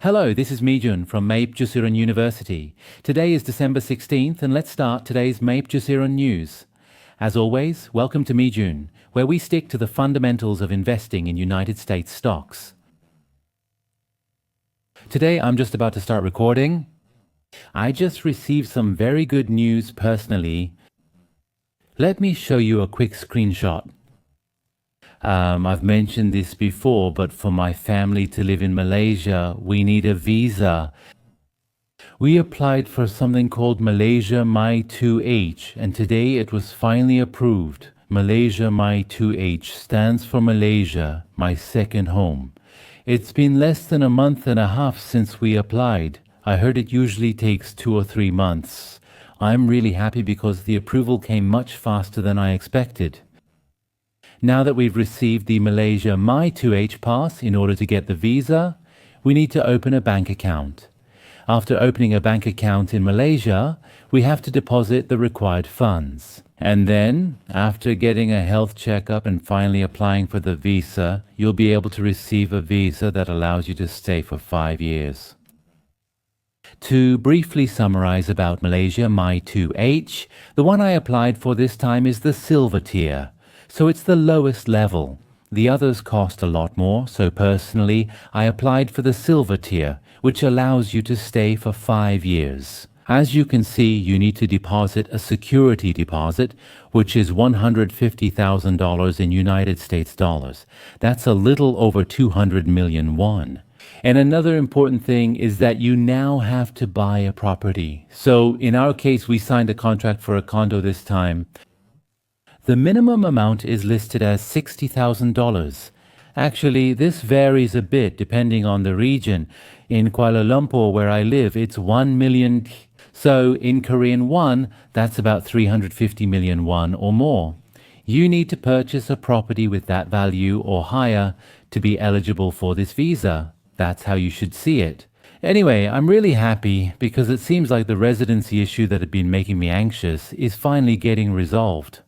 Hello, this is Mijun from MAPE Jusiran University. Today is December 16th and let's start today's MAPE Jusiran news. As always, welcome to Mijun, where we stick to the fundamentals of investing in United States stocks. Today I'm just about to start recording. I just received some very good news personally. Let me show you a quick screenshot. I've mentioned this before, but for my family to live in Malaysia, we need a visa. We applied for something called Malaysia My 2H, and today it was finally approved. Malaysia My 2H stands for Malaysia, my second home. It's been less than a month and a half since we applied. I heard it usually takes 2 or 3 months. I'm really happy because the approval came much faster than I expected. Now that we've received the Malaysia My 2H pass, in order to get the visa, we need to open a bank account. After opening a bank account in Malaysia, we have to deposit the required funds. And then, after getting a health checkup and finally applying for the visa, you'll be able to receive a visa that allows you to stay for 5 years. To briefly summarize about Malaysia My 2H, the one I applied for this time is the silver tier. So it's the lowest level. The others cost a lot more, so personally, I applied for the silver tier, which allows you to stay for 5 years. As you can see, you need to deposit a security deposit, which is $150,000 in United States dollars. That's a little over 200 million won. And another important thing is that you now have to buy a property. So in our case, we signed a contract for a condo this time. The minimum amount is listed as $60,000. Actually, this varies a bit depending on the region. In Kuala Lumpur, where I live, it's 1 million. So in Korean won, that's about 350 million won or more. You need to purchase a property with that value or higher to be eligible for this visa. That's how you should see it. Anyway, I'm really happy because it seems like the residency issue that had been making me anxious is finally getting resolved.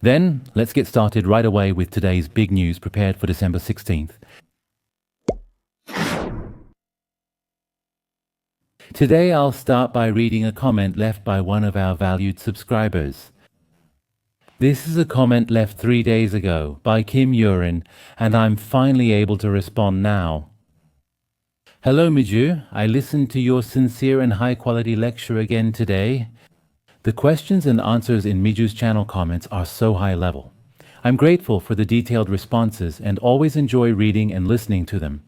Then, let's get started right away with today's big news prepared for December 16th. Today I'll start by reading a comment left by one of our valued subscribers. This is a comment left 3 days ago by Kim Yurin, and I'm finally able to respond now. Hello Miju, I listened to your sincere and high-quality lecture again today. The questions and answers in Miju's channel comments are so high level. I'm grateful for the detailed responses and always enjoy reading and listening to them.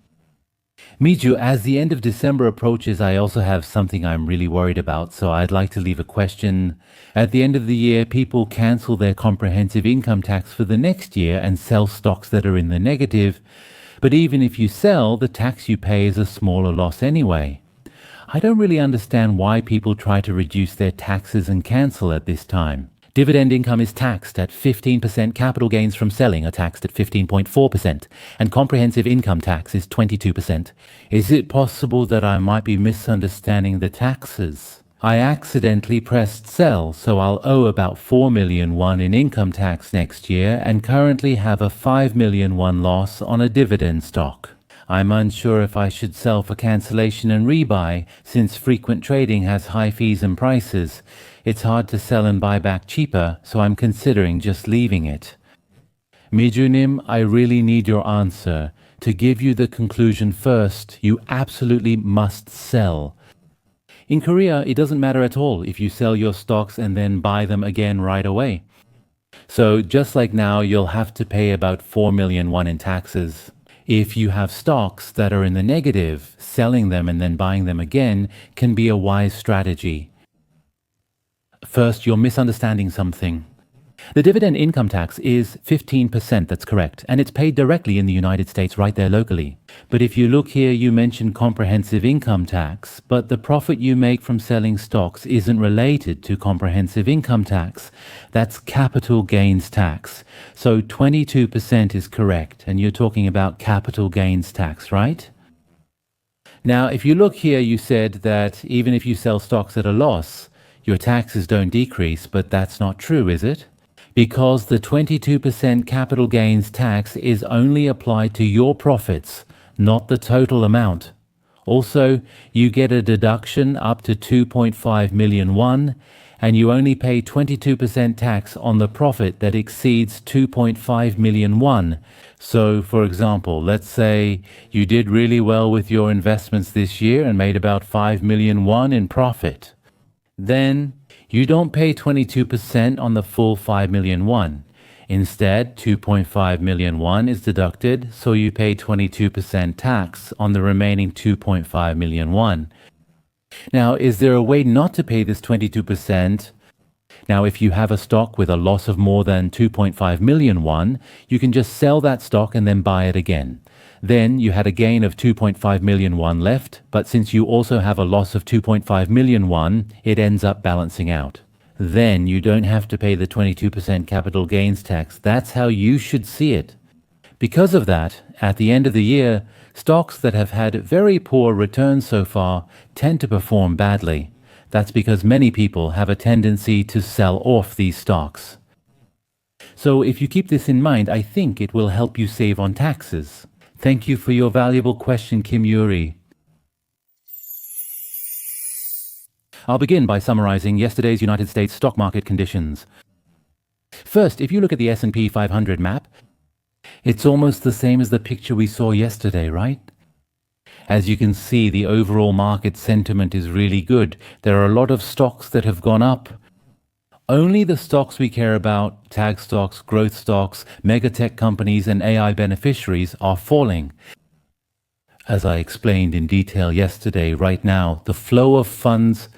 Miju, as the end of December approaches, I also have something I'm really worried about, so I'd like to leave a question. At the end of the year, people cancel their comprehensive income tax for the next year and sell stocks that are in the negative. But even if you sell, the tax you pay is a smaller loss anyway. I don't really understand why people try to reduce their taxes and cancel at this time. Dividend income is taxed at 15%, capital gains from selling are taxed at 15.4%, and comprehensive income tax is 22%. Is it possible that I might be misunderstanding the taxes? I accidentally pressed sell, so I'll owe about 4 million won in income tax next year and currently have a 5 million won loss on a dividend stock. I'm unsure if I should sell for cancellation and rebuy, since frequent trading has high fees and prices. It's hard to sell and buy back cheaper, so I'm considering just leaving it. Mijunim, I really need your answer. To give you the conclusion first, you absolutely must sell. In Korea, it doesn't matter at all if you sell your stocks and then buy them again right away. So just like now, you'll have to pay about 4 million won in taxes. If you have stocks that are in the negative, selling them and then buying them again can be a wise strategy. First, you're misunderstanding something. The dividend income tax is 15%, that's correct, and it's paid directly in the United States right there locally. But if you look here, you mentioned comprehensive income tax, but the profit you make from selling stocks isn't related to comprehensive income tax. That's capital gains tax. So 22% is correct, and you're talking about capital gains tax, right? Now, if you look here, you said that even if you sell stocks at a loss, your taxes don't decrease, but that's not true, is it? Because the 22% capital gains tax is only applied to your profits, not the total amount. Also, you get a deduction up to 2.5 million won, and you only pay 22% tax on the profit that exceeds 2.5 million won. So, for example, let's say you did really well with your investments this year and made about 5 million won in profit. Then you don't pay 22% on the full 5 million won. Instead, 2.5 million won is deducted, so you pay 22% tax on the remaining 2.5 million won. Now, is there a way not to pay this 22%? Now, if you have a stock with a loss of more than 2.5 million won, you can just sell that stock and then buy it again. Then you had a gain of 2.5 million won left, but since you also have a loss of 2.5 million won, it ends up balancing out. Then you don't have to pay the 22% capital gains tax. That's how you should see it. Because of that, at the end of the year, stocks that have had very poor returns so far tend to perform badly. That's because many people have a tendency to sell off these stocks. So if you keep this in mind, I think it will help you save on taxes. Thank you for your valuable question, Kim Yuri. I'll begin by summarizing yesterday's United States stock market conditions. First, if you look at the S&P 500 map, it's almost the same as the picture we saw yesterday, right? As you can see, the overall market sentiment is really good. There are a lot of stocks that have gone up. Only the stocks we care about, tag stocks, growth stocks, megatech companies, and AI beneficiaries are falling. As I explained in detail yesterday, right now, the flow of funds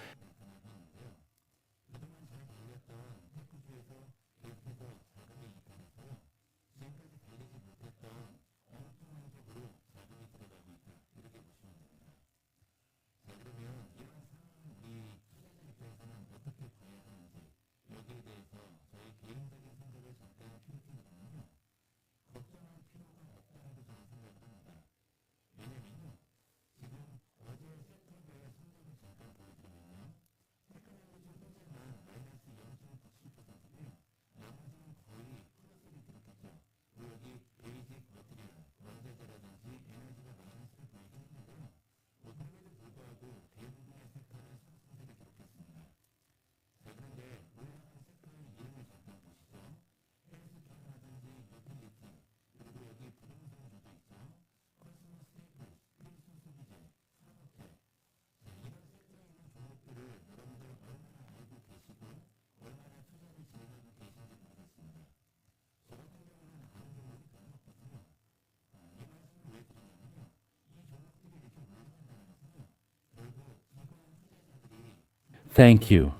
Thank you.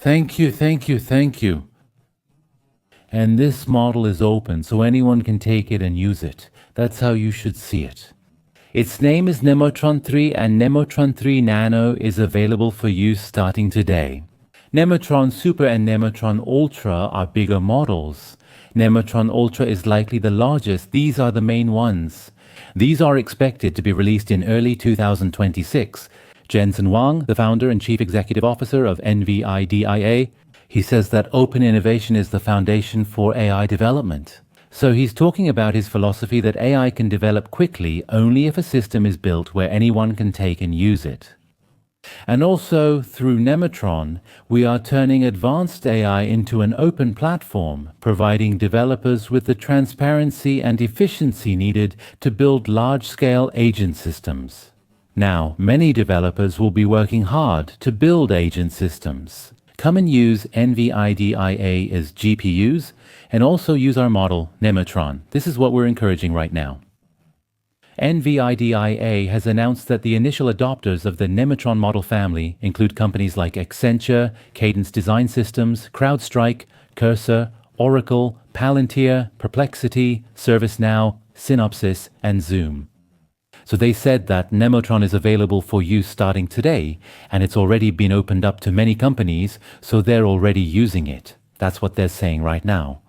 Thank you, thank you, thank you. And this model is open, so anyone can take it and use it. That's how you should see it. Its name is Nemotron 3, and Nemotron 3 Nano is available for use starting today. Nemotron Super and Nemotron Ultra are bigger models. Nemotron Ultra is likely the largest. These are the main ones. These are expected to be released in early 2026. Jensen Huang, the founder and chief executive officer of Nvidia, he says that open innovation is the foundation for AI development. So he's talking about his philosophy that AI can develop quickly only if a system is built where anyone can take and use it. And also, through Nemotron, we are turning advanced AI into an open platform, providing developers with the transparency and efficiency needed to build large-scale agent systems. Now, many developers will be working hard to build agent systems. Come and use Nvidia as GPUs, and also use our model, Nemotron. This is what we're encouraging right now. Nvidia has announced that the initial adopters of the Nemotron model family include companies like Accenture, Cadence Design Systems, CrowdStrike, Cursor, Oracle, Palantir, Perplexity, ServiceNow, Synopsys, and Zoom. So they said that Nemotron is available for use starting today, and it's already been opened up to many companies, so they're already using it. That's what they're saying right now.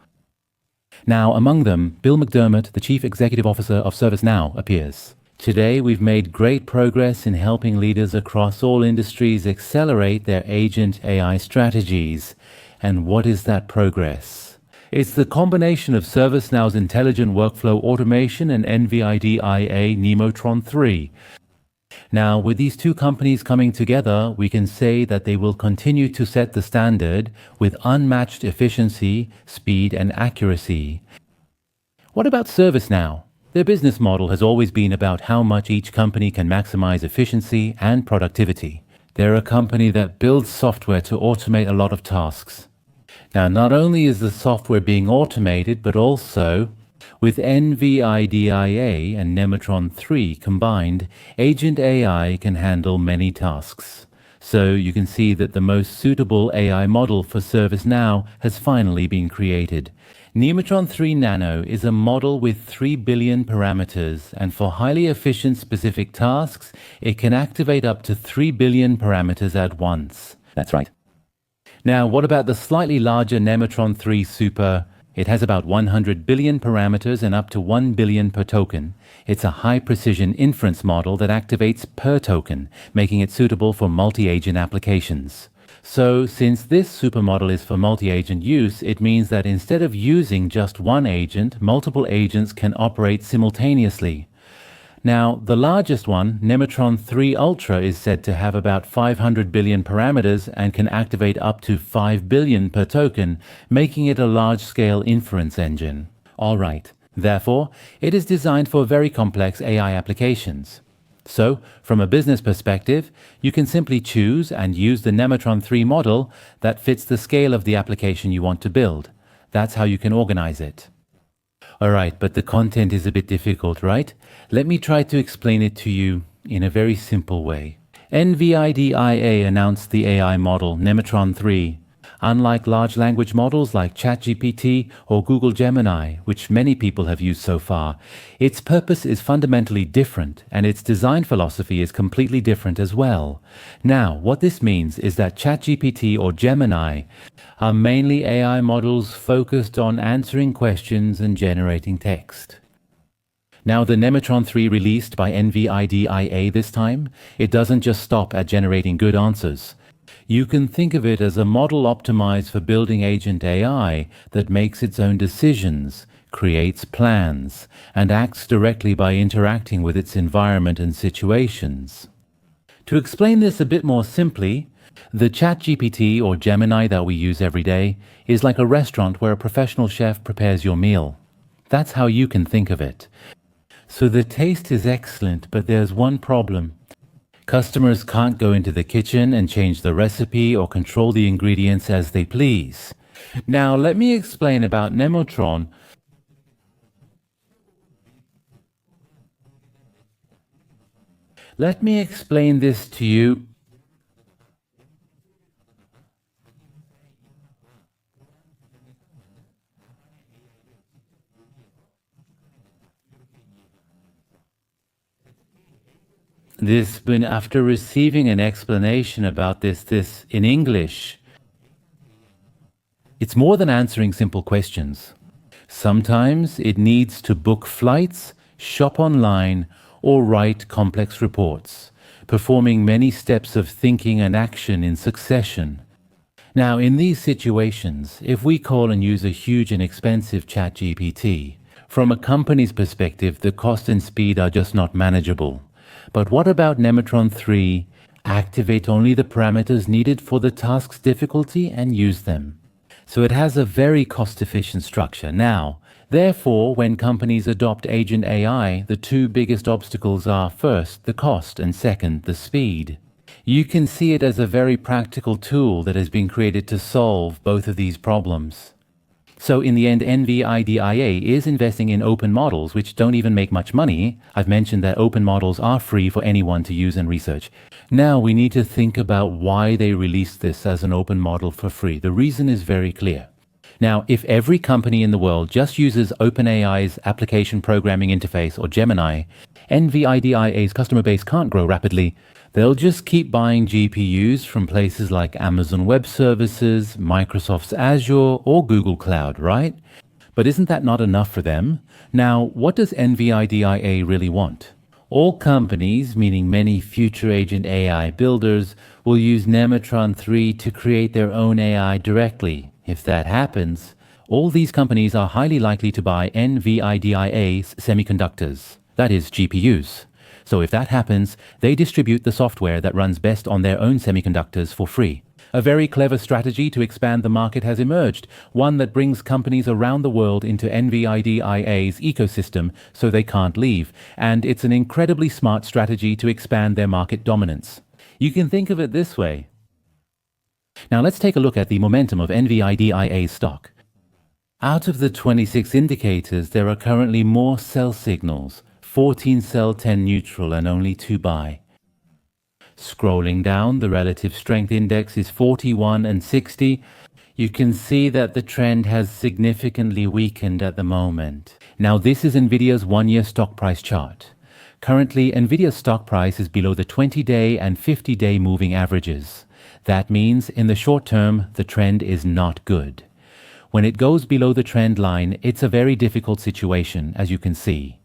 Now, among them, Bill McDermott, the Chief Executive Officer of ServiceNow, appears. Today, we've made great progress in helping leaders across all industries accelerate their agent AI strategies. And what is that progress? It's the combination of ServiceNow's intelligent workflow automation and Nvidia Nemotron 3. Now, with these two companies coming together, we can say that they will continue to set the standard with unmatched efficiency, speed, and accuracy. What about ServiceNow? Their business model has always been about how much each company can maximize efficiency and productivity. They're a company that builds software to automate a lot of tasks. Now, not only is the software being automated, but also with Nvidia and Nemotron 3 combined, Agent AI can handle many tasks. So you can see that the most suitable AI model for ServiceNow has finally been created. Nemotron 3 Nano is a model with 3 billion parameters, and for highly efficient specific tasks, it can activate up to 3 billion parameters at once. That's right. Now, what about the slightly larger Nemotron 3 Super? It has about 100 billion parameters and up to 1 billion per token. It's a high-precision inference model that activates per token, making it suitable for multi-agent applications. So, since this supermodel is for multi-agent use, it means that instead of using just one agent, multiple agents can operate simultaneously. Now, the largest one, Nemotron 3 Ultra, is said to have about 500 billion parameters and can activate up to 5 billion per token, making it a large-scale inference engine. All right. Therefore, it is designed for very complex AI applications. So, from a business perspective, you can simply choose and use the Nemotron 3 model that fits the scale of the application you want to build. That's how you can organize it. Alright, but the content is a bit difficult, right? Let me try to explain it to you in a very simple way. Nvidia announced the AI model Nemotron 3. Unlike large language models like ChatGPT or Google Gemini, which many people have used so far, its purpose is fundamentally different and its design philosophy is completely different as well. Now, what this means is that ChatGPT or Gemini are mainly AI models focused on answering questions and generating text. Now, the Nemotron 3 released by Nvidia this time, it doesn't just stop at generating good answers. You can think of it as a model optimized for building agent AI that makes its own decisions, creates plans, and acts directly by interacting with its environment and situations. To explain this a bit more simply, the ChatGPT or Gemini that we use every day is like a restaurant where a professional chef prepares your meal. That's how you can think of it. So the taste is excellent, but there's one problem. Customers can't go into the kitchen and change the recipe or control the ingredients as they please. Now, let me explain about Nemotron. Let me explain this to you. After receiving an explanation about this in English, it's more than answering simple questions. Sometimes it needs to book flights, shop online, or write complex reports, performing many steps of thinking and action in succession. Now, in these situations, if we call and use a huge and expensive ChatGPT, from a company's perspective, the cost and speed are just not manageable. But what about Nemotron 3? Activate only the parameters needed for the task's difficulty and use them. So it has a very cost-efficient structure. Now, therefore, when companies adopt Agent AI, the two biggest obstacles are first, the cost, and second, the speed. You can see it as a very practical tool that has been created to solve both of these problems. So in the end, Nvidia is investing in open models, which don't even make much money. I've mentioned that open models are free for anyone to use and research. Now we need to think about why they released this as an open model for free. The reason is very clear. Now, if every company in the world just uses OpenAI's application programming interface or Gemini, Nvidia's customer base can't grow rapidly. They'll just keep buying GPUs from places like Amazon Web Services, Microsoft's Azure, or Google Cloud, right? But isn't that not enough for them? Now, what does Nvidia really want? All companies, meaning many future agent AI builders, will use Nemotron 3 to create their own AI directly. If that happens, all these companies are highly likely to buy Nvidia's semiconductors, that is, GPUs. So if that happens, they distribute the software that runs best on their own semiconductors for free. A very clever strategy to expand the market has emerged, one that brings companies around the world into Nvidia's ecosystem so they can't leave, and it's an incredibly smart strategy to expand their market dominance. You can think of it this way. Now let's take a look at the momentum of Nvidia's stock. Out of the 26 indicators, there are currently more sell signals, 14 sell, 10 neutral, and only 2 buy. Scrolling down, the relative strength index is 41 and 60. You can see that the trend has significantly weakened at the moment. Now this is Nvidia's one-year stock price chart. Currently, Nvidia's stock price is below the 20-day and 50-day moving averages. That means in the short term, the trend is not good. When it goes below the trend line, it's a very difficult situation, as you can see.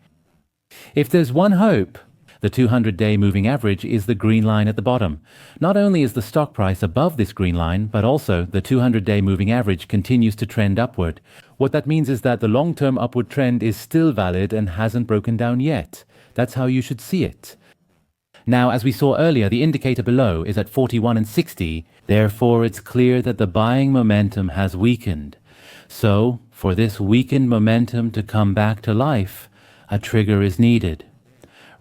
If there's one hope, the 200-day moving average is the green line at the bottom. Not only is the stock price above this green line, but also the 200-day moving average continues to trend upward. What that means is that the long-term upward trend is still valid and hasn't broken down yet. That's how you should see it. Now, as we saw earlier, the indicator below is at 41 and 60. Therefore, it's clear that the buying momentum has weakened. So, for this weakened momentum to come back to life, a trigger is needed.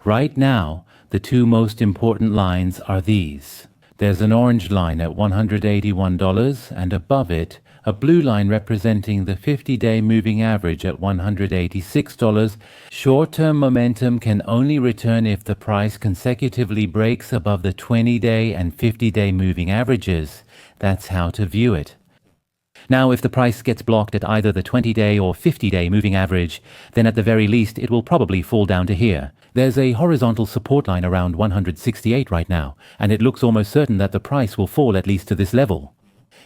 Right now, the two most important lines are these. There's an orange line at $181 and above it, a blue line representing the 50-day moving average at $186. Short-term momentum can only return if the price consecutively breaks above the 20-day and 50-day moving averages. That's how to view it. Now, if the price gets blocked at either the 20-day or 50-day moving average, then at the very least it will probably fall down to here. There's a horizontal support line around 168 right now, and it looks almost certain that the price will fall at least to this level.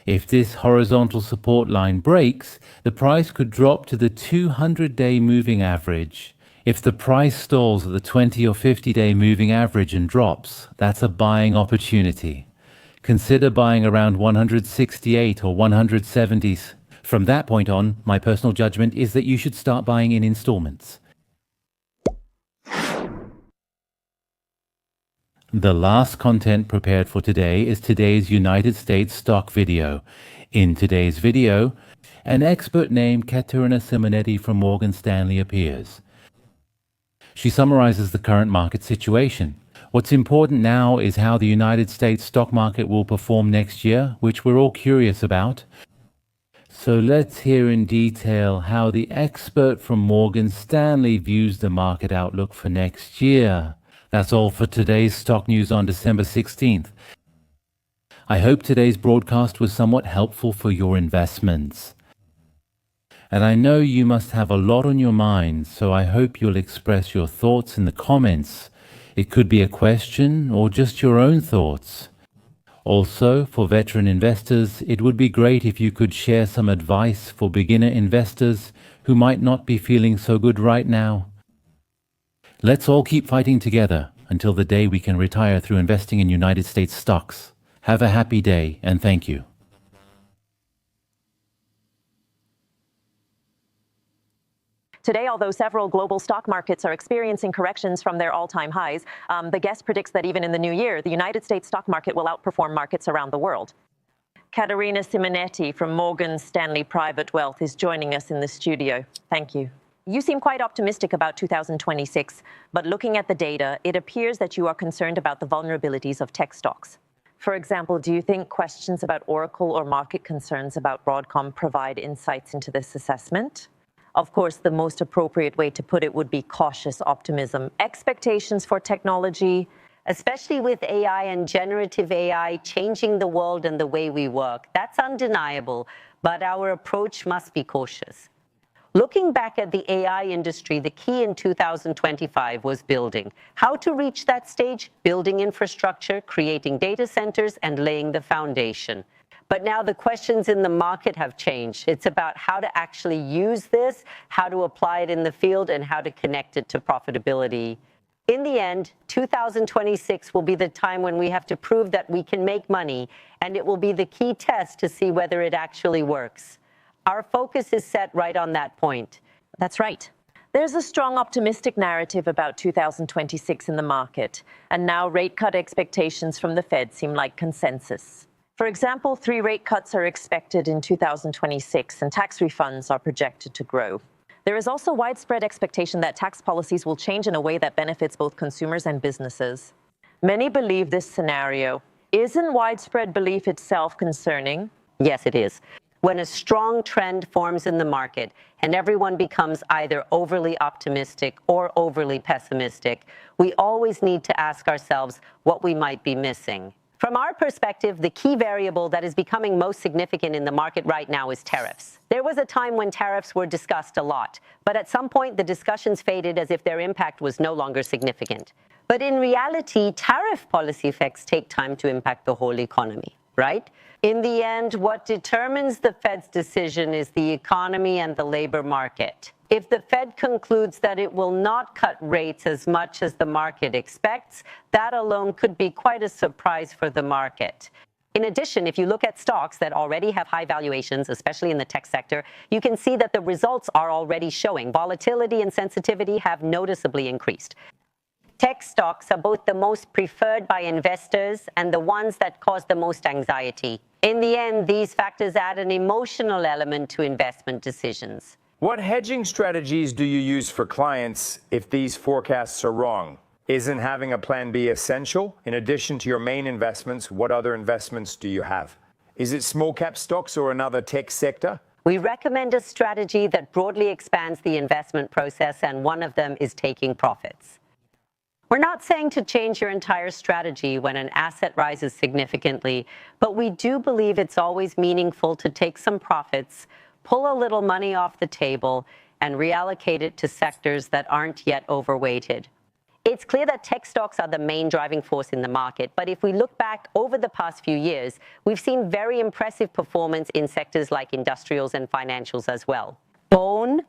If this horizontal support line breaks, the price could drop to the 200-day moving average. If the price stalls at the 20 or 50-day moving average and drops, that's a buying opportunity. Consider buying around 168 or 170s. From that point on, my personal judgment is that you should start buying in installments. The last content prepared for today is today's United States stock video. In today's video, an expert named Caterina Simonetti from Morgan Stanley appears. She summarizes the current market situation. What's important now is how the United States stock market will perform next year, which we're all curious about. So let's hear in detail how the expert from Morgan Stanley views the market outlook for next year. That's all for today's stock news on December 16th. I hope today's broadcast was somewhat helpful for your investments. And I know you must have a lot on your mind, so I hope you'll express your thoughts in the comments. It could be a question or just your own thoughts. Also, for veteran investors, it would be great if you could share some advice for beginner investors who might not be feeling so good right now. Let's all keep fighting together until the day we can retire through investing in United States stocks. Have a happy day, and thank you. Today, although several global stock markets are experiencing corrections from their all-time highs, the guest predicts that even in the new year, the United States stock market will outperform markets around the world. Caterina Simonetti from Morgan Stanley Private Wealth is joining us in the studio. Thank you. You seem quite optimistic about 2026, but looking at the data, it appears that you are concerned about the vulnerabilities of tech stocks. For example, do you think questions about Oracle or market concerns about Broadcom provide insights into this assessment? Of course, the most appropriate way to put it would be cautious optimism. Expectations for technology, especially with AI and generative AI changing the world and the way we work, that's undeniable, but our approach must be cautious. Looking back at the AI industry, the key in 2025 was building. How to reach that stage? Building infrastructure, creating data centers, and laying the foundation. But now the questions in the market have changed. It's about how to actually use this, how to apply it in the field, and how to connect it to profitability. In the end, 2026 will be the time when we have to prove that we can make money, and it will be the key test to see whether it actually works. Our focus is set right on that point. That's right. There's a strong optimistic narrative about 2026 in the market, and now rate cut expectations from the Fed seem like consensus. For example, 3 rate cuts are expected in 2026, and tax refunds are projected to grow. There is also widespread expectation that tax policies will change in a way that benefits both consumers and businesses. Many believe this scenario. Isn't widespread belief itself concerning? Yes, it is. When a strong trend forms in the market and everyone becomes either overly optimistic or overly pessimistic, we always need to ask ourselves what we might be missing. From our perspective, the key variable that is becoming most significant in the market right now is tariffs. There was a time when tariffs were discussed a lot, but at some point the discussions faded as if their impact was no longer significant. But in reality, tariff policy effects take time to impact the whole economy, right? In the end, what determines the Fed's decision is the economy and the labor market. If the Fed concludes that it will not cut rates as much as the market expects, that alone could be quite a surprise for the market. In addition, if you look at stocks that already have high valuations, especially in the tech sector, you can see that the results are already showing. Volatility and sensitivity have noticeably increased. Tech stocks are both the most preferred by investors and the ones that cause the most anxiety. In the end, these factors add an emotional element to investment decisions. What hedging strategies do you use for clients if these forecasts are wrong? Isn't having a plan B essential? In addition to your main investments, what other investments do you have? Is it small cap stocks or another tech sector? We recommend a strategy that broadly expands the investment process, and one of them is taking profits. We're not saying to change your entire strategy when an asset rises significantly, but we do believe it's always meaningful to take some profits, pull a little money off the table, and reallocate it to sectors that aren't yet overweighted. It's clear that tech stocks are the main driving force in the market, but if we look back over the past few years, we've seen very impressive performance in sectors like industrials and financials as well. Bone,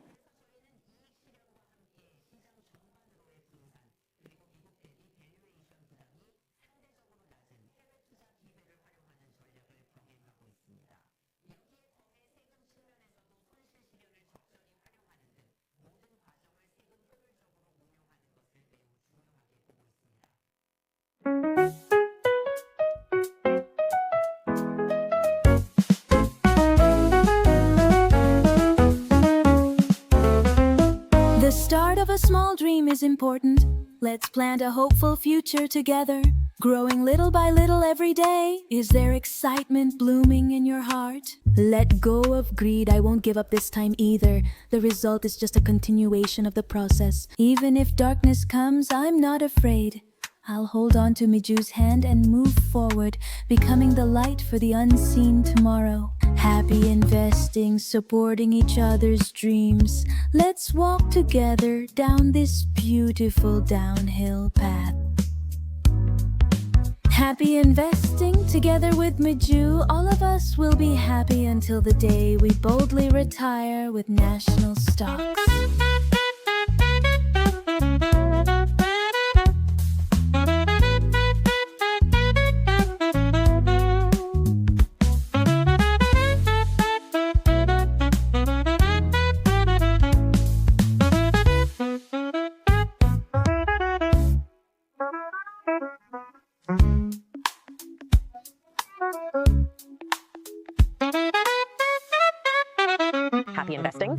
The start of a small dream is important. Let's plant a hopeful future together. Growing little by little every day. Is there excitement blooming in your heart? Let go of greed, I won't give up this time either. The result is just a continuation of the process. Even if darkness comes, I'm not afraid. I'll hold on to Miju's hand and move forward, becoming the light for the unseen tomorrow. Happy investing, supporting each other's dreams. Let's walk together down this beautiful downhill path. Happy investing together with Maju. All of us will be happy until the day we boldly retire with national stocks. Happy investing.